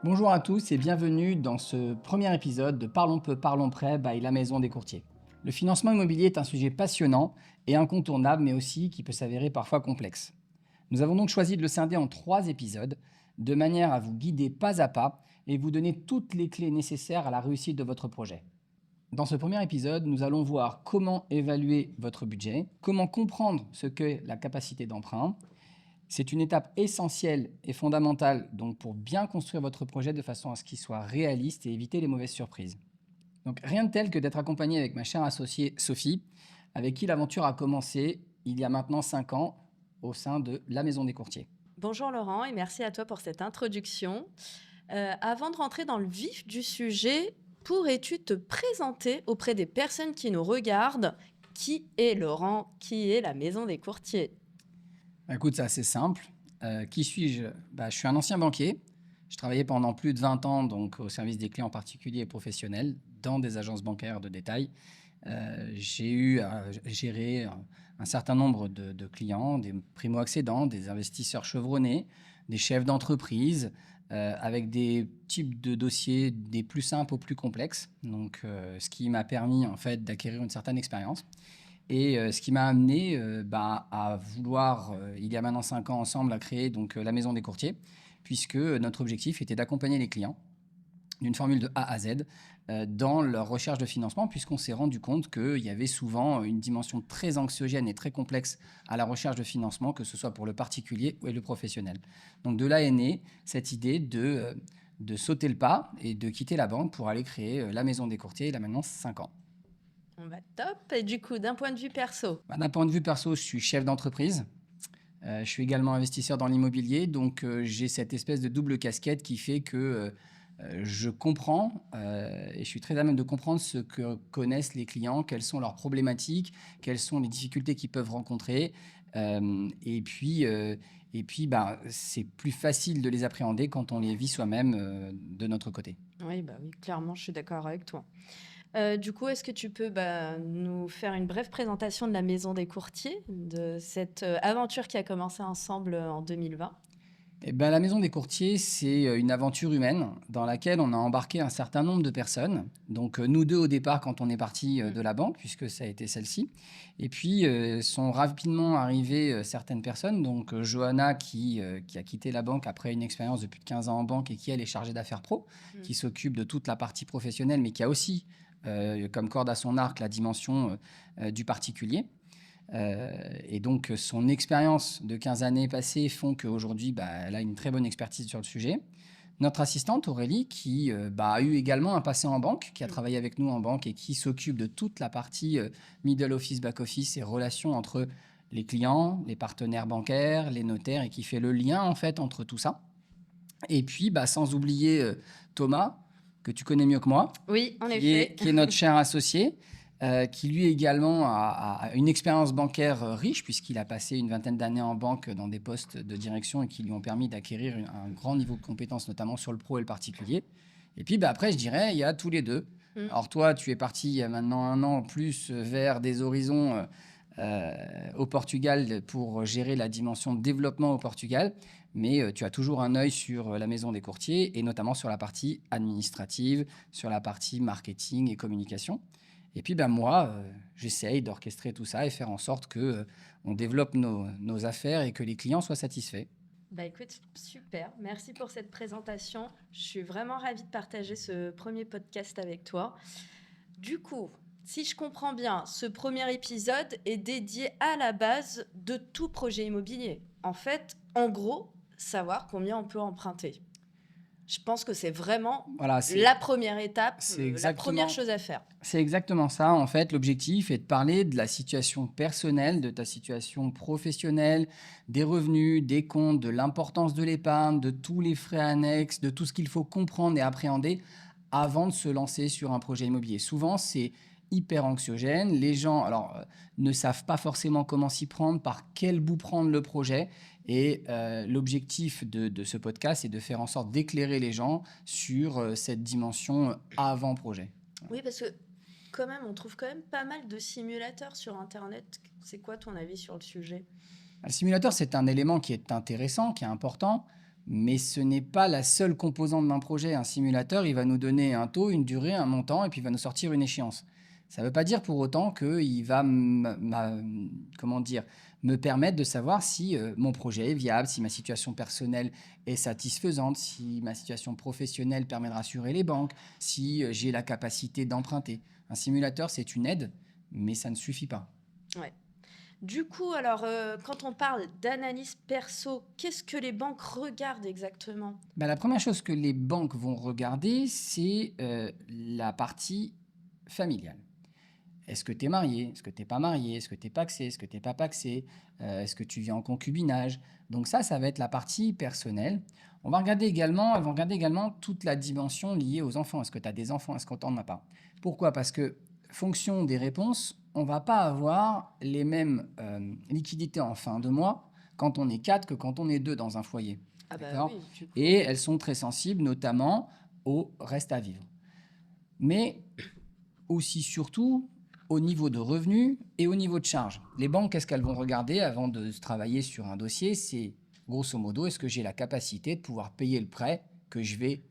Bonjour à tous et bienvenue dans ce premier épisode de Parlons peu, parlons prêt by la Maison des Courtiers. Le financement immobilier est un sujet passionnant et incontournable, mais aussi qui peut s'avérer parfois complexe. Nous avons donc choisi de le scinder en 3 épisodes, de manière à vous guider pas à pas et vous donner toutes les clés nécessaires à la réussite de votre projet. Dans ce premier épisode, nous allons voir comment évaluer votre budget, comment comprendre ce qu'est la capacité d'emprunt. C'est une étape essentielle et fondamentale donc pour bien construire votre projet de façon à ce qu'il soit réaliste et éviter les mauvaises surprises. Donc rien de tel que d'être accompagné avec ma chère associée Sophie, avec qui l'aventure a commencé il y a maintenant 5 ans au sein de la Maison des Courtiers. Bonjour Laurent et merci à toi pour cette introduction. Avant de rentrer dans le vif du sujet, pourrais-tu te présenter auprès des personnes qui nous regardent? Qui est Laurent? Qui est la Maison des Courtiers? Écoute, c'est assez simple. Qui suis-je? Je suis un ancien banquier. Je travaillais pendant plus de 20 ans donc, au service des clients particuliers et professionnels dans des agences bancaires de détail. J'ai eu à gérer un certain nombre de clients, des primo-accédants, des investisseurs chevronnés, des chefs d'entreprise, avec des types de dossiers des plus simples aux plus complexes. Donc, ce qui m'a permis en fait d'acquérir une certaine expérience. Et ce qui m'a amené à vouloir, il y a maintenant 5 ans ensemble, à créer donc, la Maison des Courtiers, puisque notre objectif était d'accompagner les clients d'une formule de A à Z dans leur recherche de financement, puisqu'on s'est rendu compte qu'il y avait souvent une dimension très anxiogène et très complexe à la recherche de financement, que ce soit pour le particulier ou le professionnel. Donc de là est née cette idée de sauter le pas et de quitter la banque pour aller créer la Maison des Courtiers, il y a maintenant 5 ans. Top. Et du coup, d'un point de vue perso, D'un point de vue perso, je suis chef d'entreprise. Je suis également investisseur dans l'immobilier, donc j'ai cette espèce de double casquette qui fait que je comprends et je suis très à même de comprendre ce que connaissent les clients, quelles sont leurs problématiques, quelles sont les difficultés qu'ils peuvent rencontrer. Et puis, c'est plus facile de les appréhender quand on les vit soi-même de notre côté. oui, bah oui, clairement, je suis d'accord avec toi. Du coup, est-ce que tu peux nous faire une brève présentation de la Maison des Courtiers, de cette aventure qui a commencé ensemble en 2020? Eh ben, la Maison des Courtiers, c'est une aventure humaine dans laquelle on a embarqué un certain nombre de personnes. Donc, nous deux au départ, quand on est parti de la banque, puisque ça a été celle-ci. Et puis, sont rapidement arrivées certaines personnes. Donc, Johanna, qui a quitté la banque après une expérience de plus de 15 ans en banque et qui, elle, est chargée d'affaires pro, qui s'occupe de toute la partie professionnelle, mais qui a aussi, comme corde à son arc, la dimension du particulier. Et donc, son expérience de 15 années passées font qu'aujourd'hui, elle a une très bonne expertise sur le sujet. Notre assistante, Aurélie, qui a eu également un passé en banque, qui a travaillé avec nous en banque et qui s'occupe de toute la partie middle office, back office et relations entre les clients, les partenaires bancaires, les notaires et qui fait le lien en fait entre tout ça. Et puis, sans oublier Thomas, que tu connais mieux que moi, Oui, en effet. qui est notre cher associé, qui lui également a une expérience bancaire riche, puisqu'il a passé une vingtaine d'années en banque dans des postes de direction et qui lui ont permis d'acquérir un grand niveau de compétences, notamment sur le pro et le particulier. Et puis après, je dirais, il y a tous les deux. Mm. Alors toi, tu es parti il y a maintenant 1 an plus vers des horizons au Portugal pour gérer la dimension de développement au Portugal, mais tu as toujours un œil sur la Maison des Courtiers et notamment sur la partie administrative, sur la partie marketing et communication. Et puis moi, j'essaye d'orchestrer tout ça et faire en sorte que on développe nos affaires et que les clients soient satisfaits. Bah écoute, super. Merci pour cette présentation. Je suis vraiment ravie de partager ce premier podcast avec toi. Du coup, si je comprends bien, ce premier épisode est dédié à la base de tout projet immobilier. En fait, en gros, savoir combien on peut emprunter. Je pense que c'est vraiment Voilà, la première étape, c'est la première exactement, chose à faire. c'est exactement ça. En fait, l'objectif est de parler de la situation personnelle, de ta situation professionnelle, des revenus, des comptes, de l'importance de l'épargne, de tous les frais annexes, de tout ce qu'il faut comprendre et appréhender avant de se lancer sur un projet immobilier. Souvent, c'est hyper anxiogène. Les gens ne savent pas forcément comment s'y prendre, par quel bout prendre le projet. Et l'objectif de ce podcast est de faire en sorte d'éclairer les gens sur cette dimension avant-projet. Oui, parce que quand même, on trouve quand même pas mal de simulateurs sur Internet. C'est quoi ton avis sur le sujet? Le simulateur, c'est un élément qui est intéressant, qui est important. Mais ce n'est pas la seule composante d'un projet. Un simulateur, il va nous donner un taux, une durée, un montant, et puis il va nous sortir une échéance. Ça ne veut pas dire pour autant qu'il va comment dire, me permettre de savoir si mon projet est viable, si ma situation personnelle est satisfaisante, si ma situation professionnelle permet de rassurer les banques, si j'ai la capacité d'emprunter. Un simulateur, c'est une aide, mais ça ne suffit pas. Ouais. Du coup, alors, quand on parle d'analyse perso, qu'est-ce que les banques regardent exactement? Bah, la première chose que les banques vont regarder, c'est la partie familiale. Est-ce que tu es marié? Est-ce que tu n'es pas marié? Est-ce que tu es pacsé? Est-ce que tu n'es pas pacsé? Est-ce que tu vis en concubinage? Donc ça va être la partie personnelle. Elles vont regarder également toute la dimension liée aux enfants. Est-ce que tu as des enfants? Est-ce que tu n'en as pas? Pourquoi? Parce que, fonction des réponses, on ne va pas avoir les mêmes liquidités en fin de mois quand on est 4 que quand on est 2 dans un foyer. Ah bah D'accord? oui, du coup. Et elles sont très sensibles, notamment au reste à vivre. Mais aussi, surtout, au niveau de revenus et au niveau de charges. Les banques, qu'est-ce qu'elles vont regarder avant de travailler sur un dossier? C'est, grosso modo, est-ce que j'ai la capacité de pouvoir payer le prêt que je vais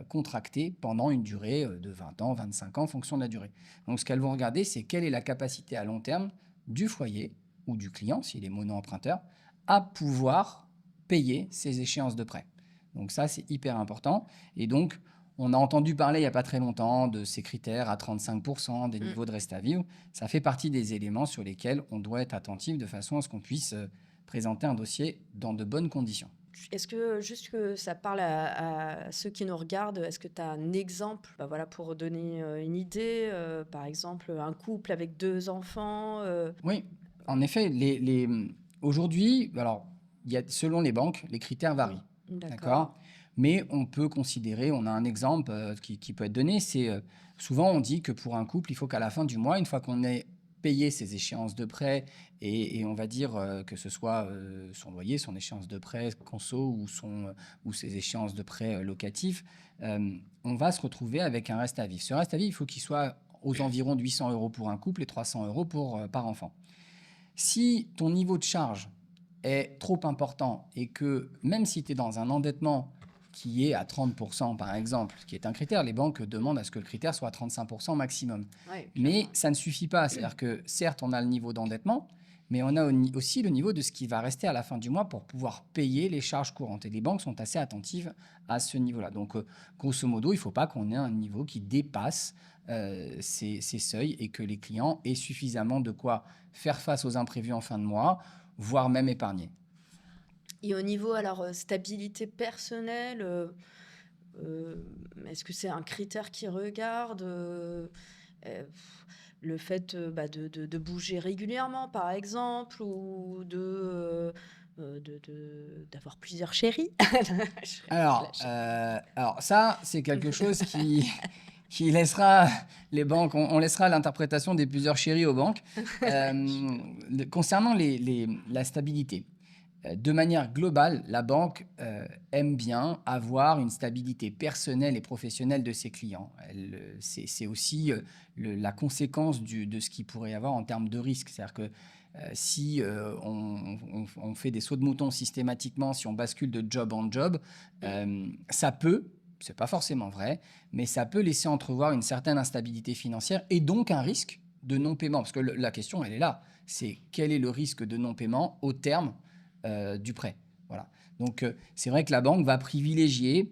contracter pendant une durée de 20 ans, 25 ans, en fonction de la durée. Donc, ce qu'elles vont regarder, c'est quelle est la capacité à long terme du foyer ou du client, s'il est mono-emprunteur, à pouvoir payer ses échéances de prêt. Donc ça, c'est hyper important. Et donc, on a entendu parler il n'y a pas très longtemps de ces critères à 35%, des niveaux de reste à vivre. Ça fait partie des éléments sur lesquels on doit être attentif de façon à ce qu'on puisse présenter un dossier dans de bonnes conditions. Est-ce que, juste que ça parle à ceux qui nous regardent, est-ce que tu as un exemple, bah voilà, pour donner une idée, par exemple, un couple avec 2 enfants Oui, en effet, aujourd'hui, alors, selon les banques, les critères varient. D'accord? Mais on peut considérer, on a un exemple qui peut être donné, c'est souvent on dit que pour un couple, il faut qu'à la fin du mois, une fois qu'on ait payé ses échéances de prêt et on va dire que ce soit son loyer, son échéance de prêt conso ou ses échéances de prêt locatifs, on va se retrouver avec un reste à vivre. Ce reste à vivre, il faut qu'il soit aux environs de 800 euros pour un couple et 300 euros par enfant. Si ton niveau de charge est trop important et que même si tu es dans un endettement qui est à 30% par exemple, qui est un critère, les banques demandent à ce que le critère soit à 35% maximum. Ouais, Mais ça ne suffit pas, c'est-à-dire que certes on a le niveau d'endettement, mais on a aussi le niveau de ce qui va rester à la fin du mois pour pouvoir payer les charges courantes. Et les banques sont assez attentives à ce niveau-là. Donc grosso modo, il ne faut pas qu'on ait un niveau qui dépasse ces seuils et que les clients aient suffisamment de quoi faire face aux imprévus en fin de mois, voire même épargner. Et au niveau, alors, stabilité personnelle, est-ce que c'est un critère qui regarde le fait bah, de bouger régulièrement, par exemple, ou d'avoir plusieurs chéris? Alors ça, c'est quelque chose qui laissera les banques, on laissera l'interprétation des plusieurs chéris aux banques. Concernant la stabilité, de manière globale, la banque aime bien avoir une stabilité personnelle et professionnelle de ses clients. C'est aussi la conséquence de ce qu'il pourrait y avoir en termes de risque. C'est-à-dire que si on fait des sauts de mouton systématiquement, si on bascule de job en job, ça peut, c'est pas forcément vrai, mais ça peut laisser entrevoir une certaine instabilité financière et donc un risque de non-paiement. Parce que la question, elle est là. C'est quel est le risque de non-paiement au terme du prêt. Voilà. Donc, c'est vrai que la banque va privilégier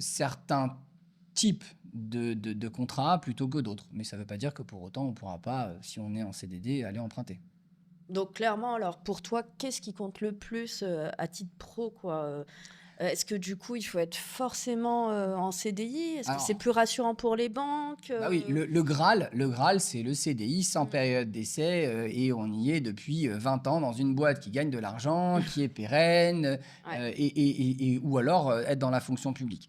certains types de contrats plutôt que d'autres. Mais ça ne veut pas dire que pour autant, on ne pourra pas, si on est en CDD, aller emprunter. Donc clairement, alors pour toi, qu'est-ce qui compte le plus à titre pro, quoi est-ce que du coup, il faut être forcément en CDI? Est-ce que c'est Alors, plus rassurant pour les banques bah oui, le Graal, c'est le CDI sans période d'essai et on y est depuis 20 ans dans une boîte qui gagne de l'argent, qui est pérenne Ouais. ou alors être dans la fonction publique.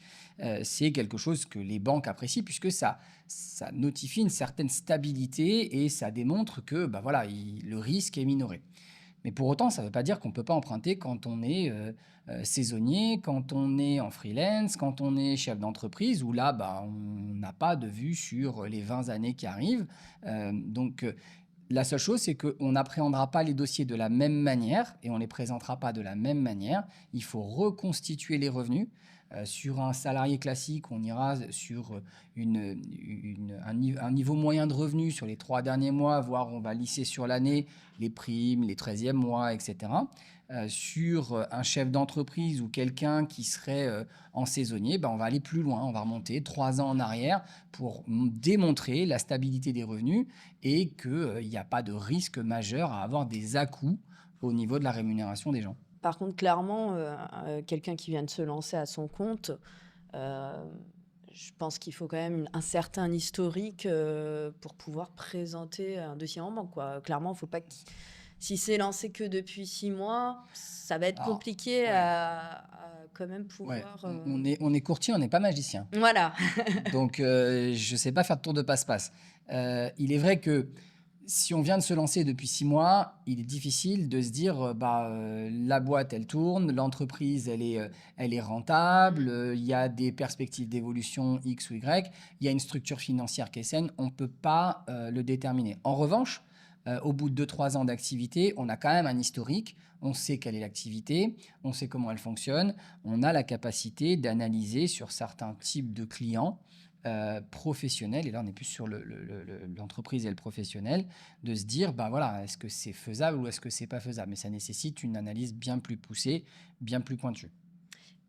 C'est quelque chose que les banques apprécient puisque ça notifie une certaine stabilité et ça démontre que bah voilà, le risque est minoré. Mais pour autant, ça ne veut pas dire qu'on ne peut pas emprunter quand on est saisonnier, quand on est en freelance, quand on est chef d'entreprise, où là, bah, on n'a pas de vue sur les 20 années qui arrivent. Donc, La seule chose, c'est qu'on n'appréhendra pas les dossiers de la même manière et on ne les présentera pas de la même manière. Il faut reconstituer les revenus. Sur un salarié classique, on ira sur un niveau moyen de revenus sur les 3 derniers mois, voire on va lisser sur l'année les primes, les 13e mois, etc. Sur un chef d'entreprise ou quelqu'un qui serait en saisonnier, on va aller plus loin, on va remonter 3 ans en arrière pour démontrer la stabilité des revenus et qu'il n'y a pas de risque majeur à avoir des à-coups au niveau de la rémunération des gens. Par contre, clairement, quelqu'un qui vient de se lancer à son compte, je pense qu'il faut quand même un certain historique pour pouvoir présenter un dossier en banque, quoi. Clairement, il ne faut pas qu'il... Si c'est lancé que depuis 6 mois, ça va être compliqué à quand même pouvoir... On est courtier, on n'est pas magicien. Voilà. Donc, je ne sais pas faire de tour de passe-passe. Il est vrai que si on vient de se lancer depuis 6 mois, il est difficile de se dire la boîte, elle tourne, l'entreprise, elle est rentable, il y a des perspectives d'évolution X ou Y, il y a une structure financière qui est saine, on ne peut pas le déterminer. En revanche, au bout de 2-3 ans d'activité, on a quand même un historique, on sait quelle est l'activité, on sait comment elle fonctionne, on a la capacité d'analyser sur certains types de clients professionnels, et là on est plus sur l'entreprise et le professionnel, de se dire, est-ce que c'est faisable ou est-ce que c'est pas faisable? Mais ça nécessite une analyse bien plus poussée, bien plus pointue.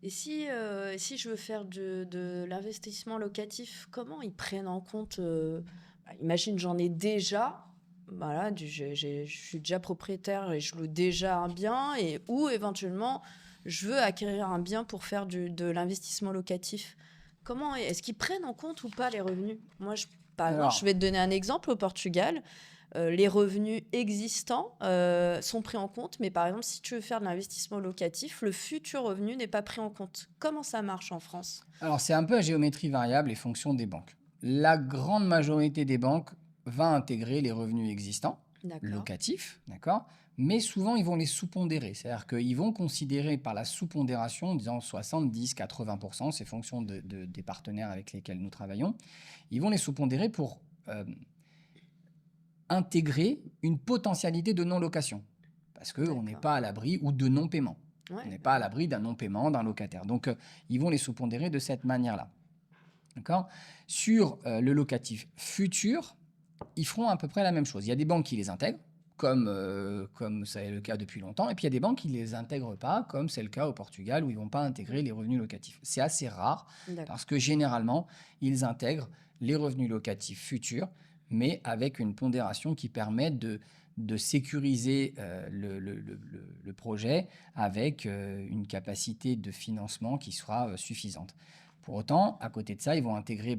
Et si je veux faire de l'investissement locatif, comment ils prennent en compte imagine, j'en ai déjà, voilà, je suis déjà propriétaire et je loue déjà un bien, ou éventuellement, je veux acquérir un bien pour faire de l'investissement locatif. Comment est-ce qu'ils prennent en compte ou pas les revenus? Moi, par exemple, je vais te donner un exemple. Au Portugal, les revenus existants sont pris en compte, mais par exemple, si tu veux faire de l'investissement locatif, le futur revenu n'est pas pris en compte. Comment ça marche en France? Alors, c'est un peu à géométrie variable et fonction des banques. La grande majorité des banques va intégrer les revenus existants, locatifs, d'accord, mais souvent, ils vont les sous-pondérer. C'est-à-dire qu'ils vont considérer par la sous-pondération, en disant 70-80%, c'est fonction des partenaires avec lesquels nous travaillons, ils vont les sous-pondérer pour intégrer une potentialité de non-location. Parce qu'on n'est pas à l'abri, ou de non-paiement. On n'est pas à l'abri d'un non-paiement d'un locataire. Donc, ils vont les sous-pondérer de cette manière-là. D'accord ? Sur le locatif futur, ils feront à peu près la même chose. Il y a des banques qui les intègrent, comme ça est le cas depuis longtemps, et puis il y a des banques qui ne les intègrent pas, comme c'est le cas au Portugal, où ils ne vont pas intégrer les revenus locatifs. C'est assez rare, parce que généralement, ils intègrent les revenus locatifs futurs, mais avec une pondération qui permet de sécuriser le projet avec une capacité de financement qui sera suffisante. Pour autant, à côté de ça, ils vont intégrer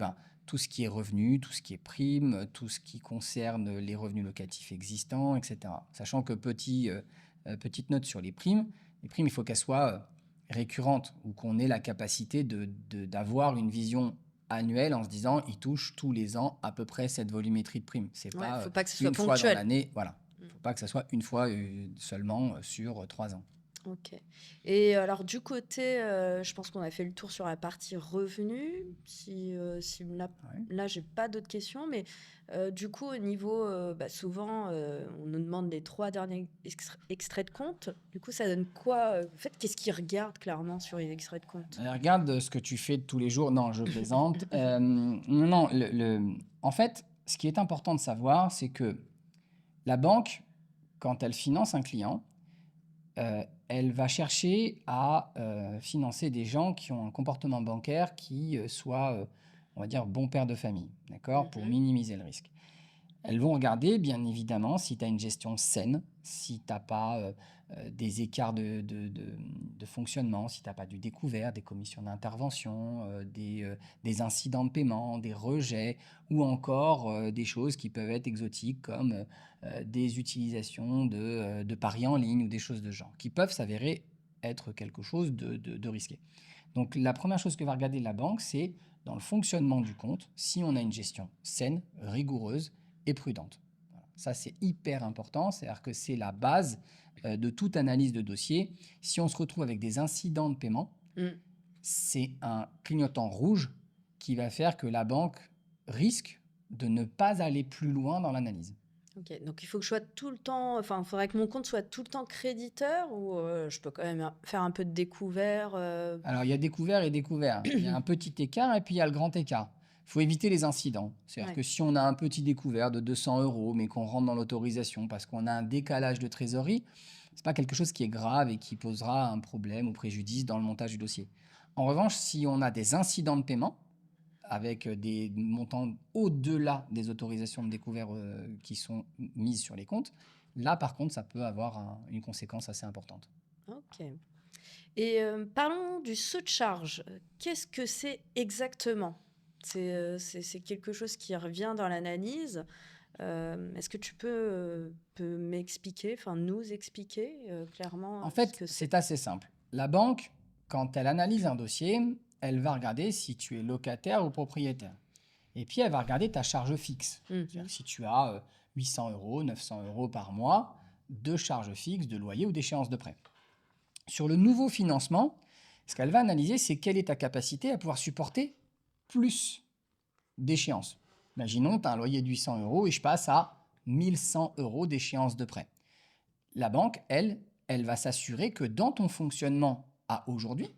tout ce qui est revenu, tout ce qui est prime, tout ce qui concerne les revenus locatifs existants, etc. Sachant que petite note sur les primes, il faut qu'elles soient récurrentes ou qu'on ait la capacité d'avoir une vision annuelle en se disant il touche tous les ans à peu près cette volumétrie de primes. C'est faut pas que ce soit une ponctuel. fois dans l'année, voilà. Il ne faut pas que ça soit une fois seulement sur 3 ans. Ok. Et alors du côté, je pense qu'on a fait le tour sur la partie revenus. Là, j'ai pas d'autres questions, mais du coup, au niveau, souvent, on nous demande les 3 derniers extraits de compte. Du coup, ça donne quoi? En fait, qu'est-ce qu'ils regardent clairement sur les extraits de compte? Regarde ce que tu fais tous les jours. Non, je plaisante. Non, en fait, ce qui est important de savoir, c'est que la banque, quand elle finance un client, elle va chercher à financer des gens qui ont un comportement bancaire qui soit, on va dire, bon père de famille, d'accord, pour minimiser le risque. Elles vont regarder, bien évidemment, si tu as une gestion saine, si tu n'as pas des écarts de fonctionnement, si tu n'as pas du découvert, des commissions d'intervention, des incidents de paiement, des rejets, ou encore des choses qui peuvent être exotiques comme des utilisations de paris en ligne ou des choses de genre, qui peuvent s'avérer être quelque chose de risqué. Donc la première chose que va regarder la banque, c'est dans le fonctionnement du compte, si on a une gestion saine, rigoureuse, et prudente. Voilà. Ça, c'est hyper important, c'est-à-dire que c'est la base de toute analyse de dossier. Si on se retrouve avec des incidents de paiement, c'est un clignotant rouge qui va faire que la banque risque de ne pas aller plus loin dans l'analyse. Ok, donc il faut que je sois tout le temps, enfin, il faudrait que mon compte soit tout le temps créditeur ou je peux quand même faire un peu de découvert. Alors, il y a découvert et découvert. Il y a un petit écart et puis il y a le grand écart. Il faut éviter les incidents. C'est-à-dire Ouais, que si on a un petit découvert de 200 euros, mais qu'on rentre dans l'autorisation parce qu'on a un décalage de trésorerie, c'est pas quelque chose qui est grave et qui posera un problème ou préjudice dans le montage du dossier. En revanche, si on a des incidents de paiement avec des montants au-delà des autorisations de découvert qui sont mises sur les comptes, là, par contre, ça peut avoir une conséquence assez importante. ok. Et parlons du saut de charge. Qu'est-ce que c'est exactement? C'est quelque chose qui revient dans l'analyse. Est-ce que tu peux m'expliquer, enfin nous expliquer clairement En ce fait, que c'est? c'est assez simple. La banque, quand elle analyse un dossier, elle va regarder si tu es locataire ou propriétaire. Et puis, elle va regarder ta charge fixe. C'est-à-dire Mhm. si tu as 800 euros, 900 euros par mois de charges fixes, de loyer ou d'échéance de prêt. Sur le nouveau financement, ce qu'elle va analyser, c'est quelle est ta capacité à pouvoir supporter plus d'échéances. Imaginons, tu as un loyer de 800 euros et je passe à 1100 euros d'échéance de prêt. La banque, elle va s'assurer que dans ton fonctionnement à aujourd'hui,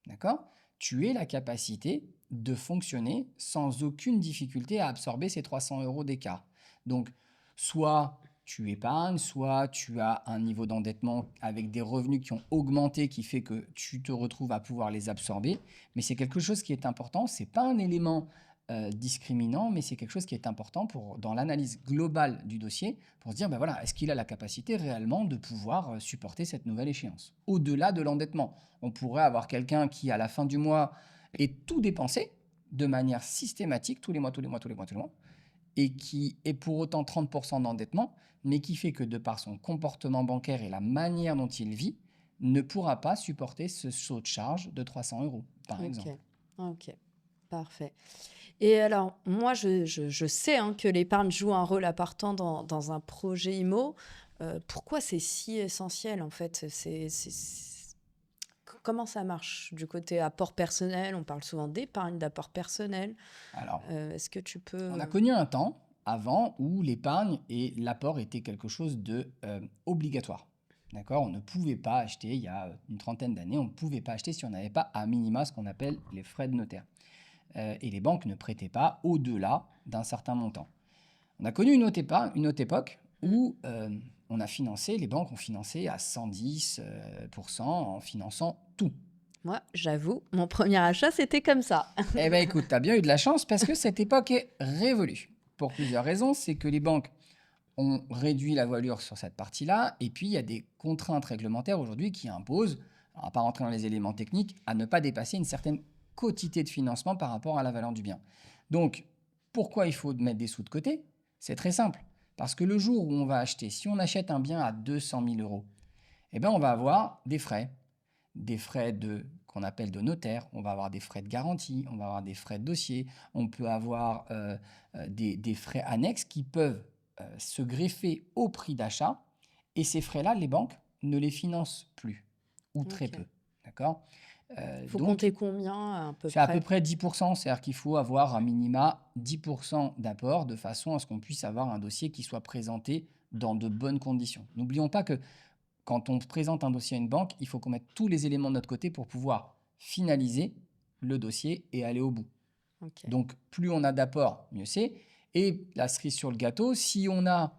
d'accord, tu aies la capacité de fonctionner sans aucune difficulté à absorber ces 300 euros d'écart. Donc, soit tu épargnes, soit tu as un niveau d'endettement avec des revenus qui ont augmenté, qui fait que tu te retrouves à pouvoir les absorber. Mais c'est quelque chose qui est important, ce n'est pas un élément discriminant, mais c'est quelque chose qui est important dans l'analyse globale du dossier pour se dire, ben voilà, est-ce qu'il a la capacité réellement de pouvoir supporter cette nouvelle échéance? Au-delà de l'endettement, on pourrait avoir quelqu'un qui, à la fin du mois, est tout dépensé de manière systématique, tous les mois, tous les mois, tous les mois, tous les mois, et qui est pour autant 30% d'endettement, mais qui fait que de par son comportement bancaire et la manière dont il vit, ne pourra pas supporter ce saut de charge de 300 euros, par Ok, exemple. ok, parfait. Et alors, moi, je sais hein, que l'épargne joue un rôle important dans un projet IMO. Pourquoi c'est si essentiel en fait? Comment ça marche du côté apport personnel? On parle souvent d'épargne, d'apport personnel. Alors, Est-ce que tu on peux... a connu un temps avant où l'épargne et l'apport étaient quelque chose de obligatoire. D'accord? On ne pouvait pas acheter, il y a une trentaine d'années, on ne pouvait pas acheter si on n'avait pas à minima ce qu'on appelle les frais de notaire. Et les banques ne prêtaient pas au-delà d'un certain montant. On a connu une autre époque Mm. où les banques ont financé à 110% en finançant tout. Moi, j'avoue, mon premier achat, c'était comme ça. Eh bien, écoute, tu as bien eu de la chance parce que cette époque est révolue. Pour plusieurs raisons, c'est que les banques ont réduit la voilure sur cette partie-là, et puis il y a des contraintes réglementaires aujourd'hui qui imposent, on ne va pas rentrer dans les éléments techniques, à ne pas dépasser une certaine quotité de financement par rapport à la valeur du bien. Donc, pourquoi il faut mettre des sous de côté? C'est très simple. Parce que le jour où on va acheter, si on achète un bien à 200 000 euros, eh ben on va avoir des frais qu'on appelle de notaire, on va avoir des frais de garantie, on va avoir des frais de dossier, on peut avoir des frais annexes qui peuvent se greffer au prix d'achat, et ces frais-là, les banques ne les financent plus, ou très Ok. peu. D'accord? Faut Donc, compter combien à peu c'est à peu près? près 10%, c'est-à-dire qu'il faut avoir un minima 10% d'apport de façon à ce qu'on puisse avoir un dossier qui soit présenté dans de bonnes conditions. N'oublions pas que quand on présente un dossier à une banque, il faut qu'on mette tous les éléments de notre côté pour pouvoir finaliser le dossier et aller au bout. Ok. Donc, plus on a d'apport, mieux c'est. Et la cerise sur le gâteau, si on a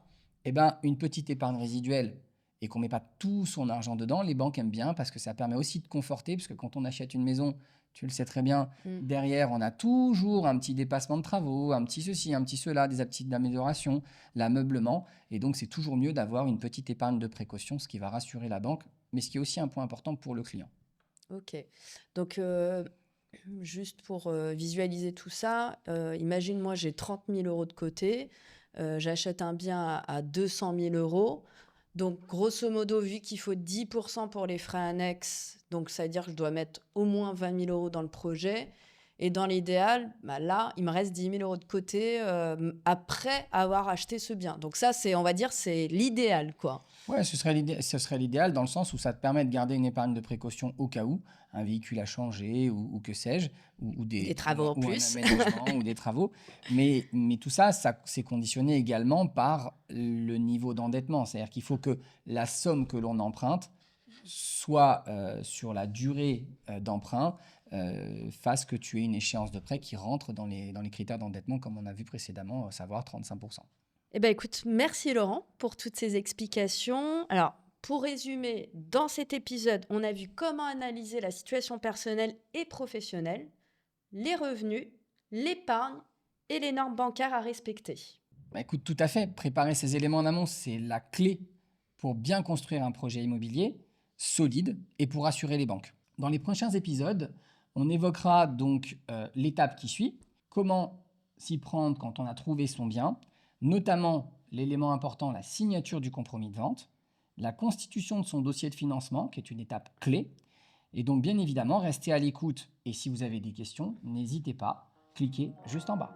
une petite épargne résiduelle et qu'on ne met pas tout son argent dedans, les banques aiment bien parce que ça permet aussi de conforter, parce que quand on achète une maison, tu le sais très bien, Mm. derrière, on a toujours un petit dépassement de travaux, un petit ceci, un petit cela, des petites améliorations, l'ameublement. Et donc, c'est toujours mieux d'avoir une petite épargne de précaution, ce qui va rassurer la banque, mais ce qui est aussi un point important pour le client. Ok. Donc, juste pour visualiser tout ça, imagine moi j'ai 30 000 euros de côté, j'achète un bien à 200 000 euros. Donc, grosso modo, vu qu'il faut 10% pour les frais annexes, donc ça veut dire que je dois mettre au moins 20 000 euros dans le projet. Et dans l'idéal, bah là, il me reste 10 000 euros de côté après avoir acheté ce bien. Donc ça, c'est, on va dire, c'est l'idéal, quoi. Ouais, ce serait l'idéal dans le sens où ça te permet de garder une épargne de précaution au cas où un véhicule a changé ou que sais-je, Des travaux en ou un plus. aménagement ou des travaux. Mais tout ça, c'est conditionné également par le niveau d'endettement. C'est-à-dire qu'il faut que la somme que l'on emprunte soit sur la durée d'emprunt, fasse que tu aies une échéance de prêt qui rentre dans les critères d'endettement, comme on a vu précédemment, à savoir 35%. Eh ben écoute, merci Laurent pour toutes ces explications. Alors, pour résumer, dans cet épisode, on a vu comment analyser la situation personnelle et professionnelle, les revenus, l'épargne et les normes bancaires à respecter. Bah, écoute, tout à fait. Préparer ces éléments en amont, c'est la clé pour bien construire un projet immobilier solide et pour assurer les banques. Dans les prochains épisodes, on évoquera donc l'étape qui suit, comment s'y prendre quand on a trouvé son bien, notamment l'élément important, la signature du compromis de vente, la constitution de son dossier de financement, qui est une étape clé. Et donc, bien évidemment, restez à l'écoute et si vous avez des questions, n'hésitez pas, cliquez juste en bas.